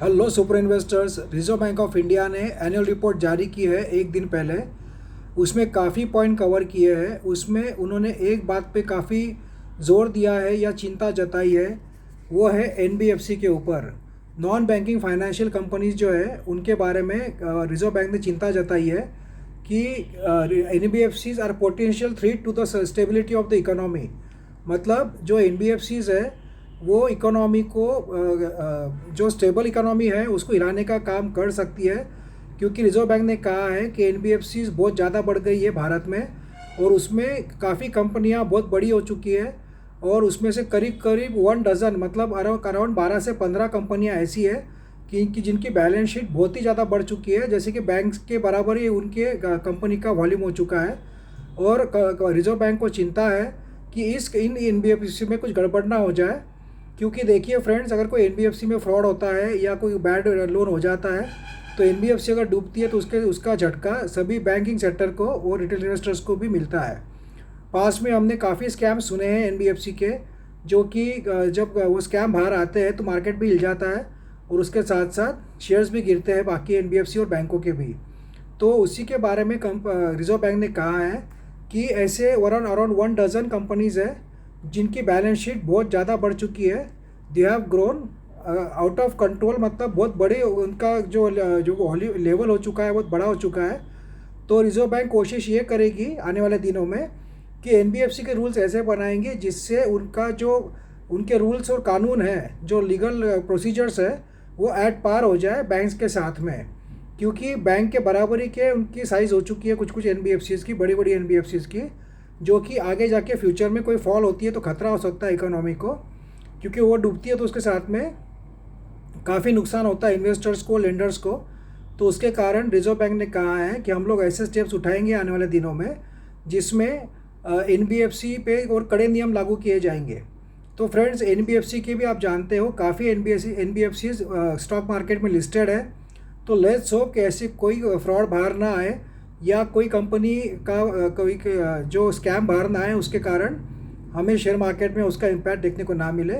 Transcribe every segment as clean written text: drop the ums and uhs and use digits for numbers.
Hello super investors. Reserve bank of India ने annual report जारी की है एक दिन पहले। उसमें काफ़ी पॉइंट कवर किए हैं। उसमें उन्होंने एक बात पे काफ़ी ज़ोर दिया है या चिंता जताई है, वो है एनबीएफसी के ऊपर। नॉन बैंकिंग फाइनेंशियल कंपनीज जो है उनके बारे में रिजर्व बैंक ने चिंता जताई है कि NBFCs are potential threat to the stability of the economy. मतलब जो एनबीएफसीज है वो इकोनॉमी को जो स्टेबल इकोनॉमी है उसको हिलाने का काम कर सकती है, क्योंकि रिजर्व बैंक ने कहा है कि एनबीएफसीज बहुत ज़्यादा बढ़ गई है भारत में, और उसमें काफ़ी कंपनियां बहुत बड़ी हो चुकी है। और उसमें से करीब करीब 1 डज़न मतलब अराउंड 12 से 15 कंपनियां ऐसी है कि जिनकी बैलेंस शीट बहुत ही ज़्यादा बढ़ चुकी है, जैसे कि बैंक के बराबर ही उनके कंपनी का वॉल्यूम हो चुका है। और रिजर्व बैंक को चिंता है कि इन एनबीएफसी में कुछ गड़बड़ ना हो जाए, क्योंकि देखिए फ्रेंड्स, अगर कोई एनबीएफसी में फ्रॉड होता है या कोई बैड लोन हो जाता है तो एनबीएफसी अगर डूबती है तो उसका झटका सभी बैंकिंग सेक्टर को और रिटेल इन्वेस्टर्स को भी मिलता है। पास में हमने काफ़ी स्कैम सुने हैं एनबीएफसी के, जो कि जब वो स्कैम बाहर आते हैं तो मार्केट भी हिल जाता है और उसके साथ साथ शेयर्स भी गिरते हैं बाकी एनबीएफसी और बैंकों के भी। तो उसी के बारे में रिजर्व बैंक ने कहा है कि ऐसे अराउंड 1 डज़न कंपनीज़ है जिनकी बैलेंस शीट बहुत ज़्यादा बढ़ चुकी है। They have grown out of control, मतलब बहुत बड़े उनका जो लेवल हो चुका है बहुत बड़ा हो चुका है। तो रिजर्व बैंक कोशिश ये करेगी आने वाले दिनों में कि एनबीएफसी के रूल्स ऐसे बनाएंगे जिससे उनका जो उनके रूल्स और कानून है, जो लीगल प्रोसीजर्स है, वो एट पार हो जाए बैंक्स के साथ में। क्योंकि बैंक के बराबरी के उनकी साइज़ हो चुकी है कुछ कुछ एनबीएफसीज़ की, बड़ी बड़ी एनबीएफसीज़ की, जो कि आगे जाके फ्यूचर में कोई फॉल होती है तो खतरा हो सकता है इकोनॉमी को, क्योंकि वो डूबती है तो उसके साथ में काफ़ी नुकसान होता है इन्वेस्टर्स को, लेंडर्स को। तो उसके कारण रिजर्व बैंक ने कहा है कि हम लोग ऐसे स्टेप्स उठाएंगे आने वाले दिनों में जिसमें एनबीएफसी पे और कड़े नियम लागू किए जाएंगे। तो फ्रेंड्स, एनबीएफसी की भी आप जानते हो काफ़ी एनबीएफसी स्टॉक मार्केट में लिस्टेड है। तो लेट्स होप कि ऐसी कोई फ्रॉड बाहर ना आए या कोई कंपनी का कोई जो स्कैम बाहर ना आए, उसके कारण हमें शेयर मार्केट में उसका इम्पैक्ट देखने को ना मिले।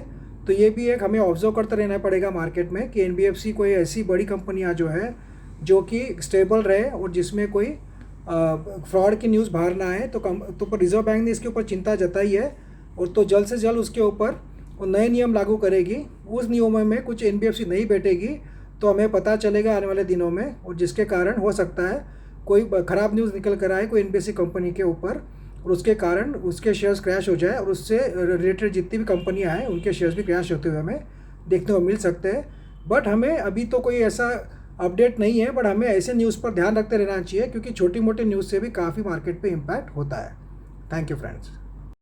तो ये भी एक हमें ऑब्जर्व करते रहना पड़ेगा मार्केट में कि एनबीएफसी कोई ऐसी बड़ी कंपनियां जो है जो कि स्टेबल रहे और जिसमें कोई फ्रॉड की न्यूज़ बाहर ना आए। तो पर रिजर्व बैंक ने इसके ऊपर चिंता जताई है, और तो जल्द से जल्द उसके ऊपर वो नए नियम लागू करेगी। उस नियमों में कुछ एनबीएफसी नहीं बैठेगी तो हमें पता चलेगा आने वाले दिनों में, और जिसके कारण हो सकता है कोई ख़राब न्यूज़ निकल कर आए कोई एनबीएफसी कंपनी के ऊपर, और उसके कारण उसके शेयर्स क्रैश हो जाए, और उससे रिलेटेड जितनी भी कंपनियां हैं उनके शेयर्स भी क्रैश होते हुए हमें देखने को मिल सकते हैं। बट हमें अभी तो कोई ऐसा अपडेट नहीं है, बट हमें ऐसे न्यूज़ पर ध्यान रखते रहना चाहिए, क्योंकि छोटी मोटी न्यूज़ से भी काफ़ी मार्केट पे इम्पैक्ट होता है। Thank you friends.